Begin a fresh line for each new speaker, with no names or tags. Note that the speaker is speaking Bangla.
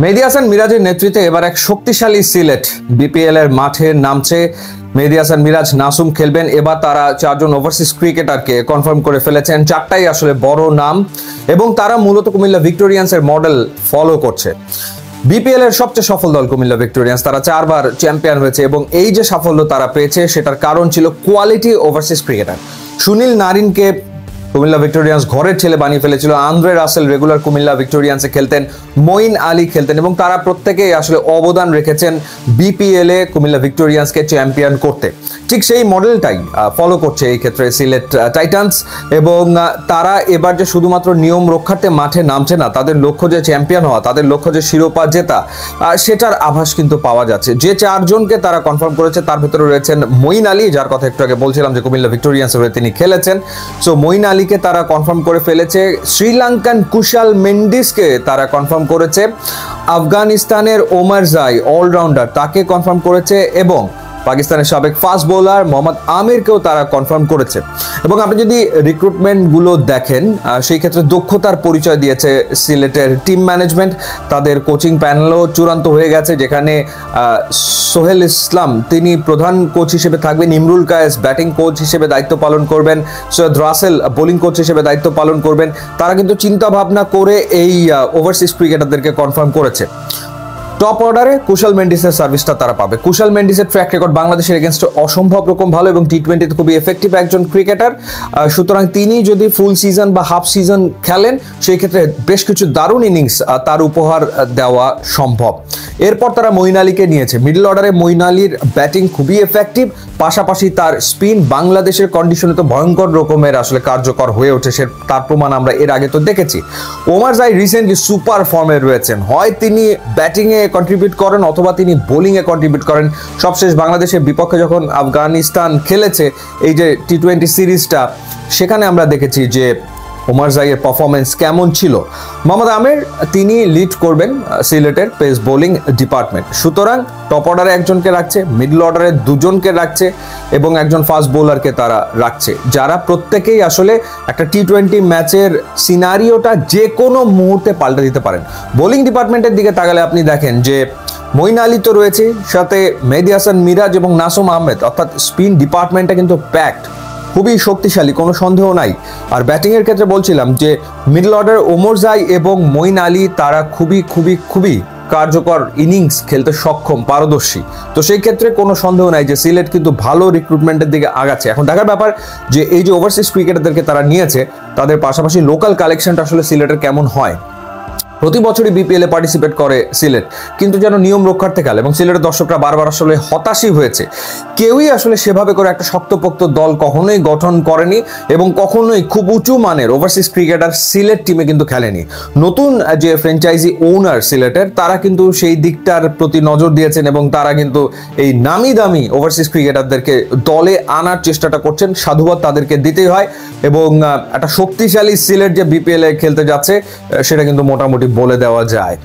মেহেদী হাসান মিরাজের নেতৃত্বে এবার এক শক্তিশালী সিলেট বিপিএল এর মাঠে নামছে। মেহেদী হাসান মিরাজ, নাসুম খেলবেন। এবার তারা 4 জন ওভারসিজ ক্রিকেটারকে কনফার্ম করে ফেলেছেন। 4টাই আসলে বড় নাম এবং তারা মূলত কুমিল্লা ভিক্টোরিয়ান্সের মডেল ফলো করছে। বিপিএল এর সবচেয়ে সফল দল কুমিল্লা ভিক্টোরিয়ান্স, তারা 4 বার চ্যাম্পিয়ন হয়েছে এবং এই যে সাফল্য তারা পেয়েছে সেটার কারণ ছিল কোয়ালিটি ওভারসিজ ক্রিকেটার। সুনীল নারিনকে কুমিল্লা ভিক্টোরিয়ান্স ঘরের ছেলে বানিয়ে ফেলেছিল। আন্দ্রে রাসেল রেগুলার কুমিল্লা ভিক্টোরিয়ান্সে খেলতেন, মঈন আলী খেলতেন এবং তারা প্রত্যেকেই আসলে অবদান রেখেছেন বিপিএল এ কুমিল্লা ভিক্টোরিয়ান্সকে চ্যাম্পিয়ন করতে। ঠিক সেই মডেলটাই ফলো করছে এই ক্ষেত্রে সিলেট টাইটান্স এবং তারা এবার যে শুধুমাত্র নিয়ম রক্ষার্থে মাঠে নামছে না, তাদের লক্ষ্য যে চ্যাম্পিয়ন হওয়া, তাদের লক্ষ্য যে শিরোপা জেতা, সেটার আভাস কিন্তু পাওয়া যাচ্ছে। যে 4 জনকে তারা কনফার্ম করেছে তার ভেতরে রয়েছেন মঈন আলী, যার কথা একটু আগে বলছিলাম যে কুমিল্লা ভিক্টোরিয়ান্সের হয়ে তিনি খেলেছেন। সো মঈন আলীকে তারা কনফার্ম করে ফেলেছে। শ্রীলঙ্কান কুশাল মেন্ডিসকে তারা কনফার্ম করেছে। আফগানিস্তানের ওমর জাই অলরাউন্ডার, তাকে কনফার্ম করেছে এবং পাকিস্তানের সাবেক ফাস্ট বোলার মোহাম্মদ আমিরকেও তারা কনফার্ম করেছে। এবং আপনি যদি রিক্রুটমেন্টগুলো দেখেন, সেই ক্ষেত্রে দক্ষতার পরিচয় দিয়েছে সিলেটের টিম ম্যানেজমেন্ট। তাদের কোচিং প্যানেলও চূড়ান্ত হয়ে গেছে, যেখানে সোহেল ইসলাম তিনি প্রধান কোচ হিসেবে থাকবেন, ইমরুল কায়েস ব্যাটিং কোচ হিসেবে দায়িত্ব পালন করবেন, সৈয়দ রাসেল বোলিং কোচ হিসেবে দায়িত্ব পালন করবেন। তারা কিন্তু চিন্তা ভাবনা করে এই ওভারসিজ ক্রিকেটারদেরকে কনফার্ম করেছে। টপ অর্ডারে কুশাল মেন্ডিসের সার্ভিসটা তারা পাবে। কুশাল মেন্ডিসের ট্র্যাক রেকর্ড বাংলাদেশের এগেনস্টে অসম্ভব রকম ভালো এবং টি-20তে খুবই এফেক্টিভ একজন ক্রিকেটার। সুতরাং তিনি যদি ফুল সিজন বা হাফ সিজন খেলেন, সেই ক্ষেত্রে বেশ কিছু দারুণ ইনিংস তার উপহার দেওয়া সম্ভব। এরপর তারা মঈন আলীকে নিয়েছে। মিডল অর্ডারে মঈন আলীর ব্যাটিং খুবই এফেক্টিভ, পাশাপাশি তার স্পিন বাংলাদেশের কন্ডিশনে তো ভয়ঙ্কর রকমের আসলে কার্যকর হয়ে ওঠে, তার প্রমাণ আমরা এর আগে তো দেখেছি। ওমর জাই রিসেন্টলি সুপার ফর্মে রয়েছেন, হয় তিনি ব্যাটিংয়ে কন্ট্রিবিউট করেন অথবা তিনি বোলিংয়ে কন্ট্রিবিউট করেন। সবশেষ বাংলাদেশের বিপক্ষে যখন আফগানিস্তান খেলেছে এই যে টি-20 সিরিজটা, সেখানে আমরা দেখেছি যে ওমর জাইয়ের পারফরমেন্স কেমন ছিল। মোহাম্মদ আমির তিনি লিড করবেন সিলেটের পেস বোলিং ডিপার্টমেন্ট। সুতরাং টপ অর্ডারে একজনকে রাখছে, মিডল অর্ডারে 2 জনকে রাখছে এবং একজন ফাস্ট বোলারকে তারা রাখছে, যারা প্রত্যেকেই আসলে একটা টি-20 ম্যাচের সিনারিওটা যে কোনো মুহূর্তে পাল্টে দিতে পারেন। বোলিং ডিপার্টমেন্টের দিকে তাকালে আপনি দেখেন যে মঈন আলী তো রয়েছে, সাথে মেহেদী হাসান মিরাজ এবং নাসুম আহমেদ, অর্থাৎ স্পিন ডিপার্টমেন্টটা কিন্তু প্যাকড, খুবই শক্তিশালী, কোনো সন্দেহ নাই। আর ব্যাটিংয়ের ক্ষেত্রে বলছিলাম যে মিডল অর্ডার ওমর জাই এবং মঈন আলী তারা খুবই খুবই খুবই কার্যকর ইনিংস খেলতে সক্ষম, পারদর্শী। তো সেই ক্ষেত্রে কোনো সন্দেহ নাই যে সিলেট কিন্তু ভালো রিক্রুটমেন্টের দিকে আগাচ্ছে। এখন দেখার ব্যাপার যে এই যে ওভারসিজ ক্রিকেটারদেরকে তারা নিয়েছে, তাদের পাশাপাশি লোকাল কালেকশনটা আসলে সিলেটের কেমন হয়। প্রতি বছরই বিপিএল এ পার্টিসিপেট করে সিলেট, কিন্তু যেন নিয়ম রক্ষার্থে খেলে এবং সিলেটের দর্শকরা বারবার আসলে হতাশই হয়েছে। কেউই আসলে সেভাবে করে একটা শক্তপোক্ত দল কখনোই গঠন করেনি এবং কখনোই খুব উঁচু মানের ওভারসিজ ক্রিকেটার সিলেট টিমে কিন্তু খেলেনি। নতুন যে ফ্র্যাঞ্চাইজি ওনার সিলেটের, তারা কিন্তু সেই দিকটার প্রতি নজর দিয়েছেন এবং তারা কিন্তু এই নামি দামি ওভারসিজ ক্রিকেটারদেরকে দলে আনার চেষ্টাটা করছেন। সাধুবাদ তাদেরকে দিতেই হয় এবং একটা শক্তিশালী সিলেট যে বিপিএল এ খেলতে যাচ্ছে সেটা কিন্তু মোটামুটি বলে দেওয়া যায়।